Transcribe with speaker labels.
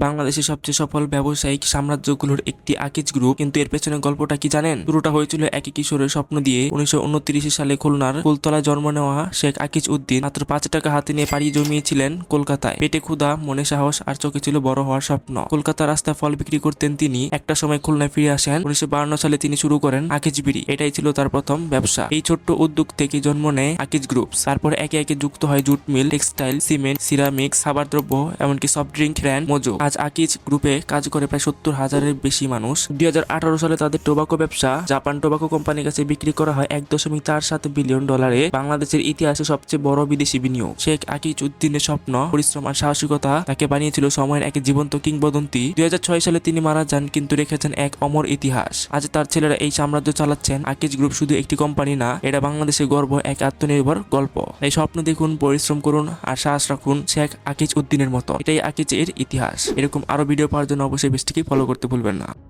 Speaker 1: বাংলাদেশের সবচেয়ে সফল ব্যবসায়িক সাম্রাজ্যগুলোর একটি আকিজ গ্রুপ। কিন্তু এর পেছনে গল্পটা কি জানেন? শুরুটা হয়েছিল এক কিশোরের স্বপ্ন দিয়ে। 1929 সালে খুলনার ফুলতলায় জন্ম নেওয়া শেখ আকিজ উদ্দিন মাত্র 5 টাকা হাতে নিয়ে পাড়ি জমিয়েছিলেন কলকাতায়। পেটে ক্ষুধা, মনে সাহস আর চোখে ছিল বড় হওয়ার স্বপ্ন। কলকাতার রাস্তায় ফল বিক্রি করতেন তিনি। একটা সময় খুলনায় ফিরে আসেন। 1952 সালে তিনি শুরু করেন আকিজ বিড়ি। এটাই ছিল তার প্রথম ব্যবসা। এই ছোট্ট উদ্যোগ থেকে জন্ম নেয় আকিজ গ্রুপ। তারপর একে একে যুক্ত হয় jute mill, textile, cement, ceramics, খাবার দ্রব্য, এমনকি সফট ড্রিঙ্ক ব্র্যান্ড মোজো। আজ আকিজ গ্রুপে কাজ করে প্রায় 70,000-এর বেশি মানুষ। 2018 সালে তাদের টোবাকো ব্যবসা জাপান টোবাকো কোম্পানির কাছে বিক্রি করা হয় $1.47 বিলিয়ন। বাংলাদেশের ইতিহাসে সবচেয়ে বড় বিদেশি বিনিয়োগ। শেখ আকিজ উদ্দিনের স্বপ্ন, পরিশ্রম আর সাহসিকতা তাকে বানিয়েছিল সময়ের এক জীবন্ত কিংবদন্তি। 2006 সালে তিনি মারা যান, কিন্তু রেখেছেন এক অমর ইতিহাস। আজ তার ছেলেরা এই সাম্রাজ্য চালাচ্ছেন। আকিজ গ্রুপ শুধু একটি কোম্পানি না, এটা বাংলাদেশের গর্ব, এক আত্মনির্ভর গল্প। এই স্বপ্ন দেখুন, পরিশ্রম করুন আর সাহস রাখুন শেখ আকিজ উদ্দিনের মতো। এটাই আকিজের ইতিহাস। এরকম আরো ভিডিও পাওয়ার জন্য অবশ্যই পেজটিকে ফলো করতে ভুলবেন না।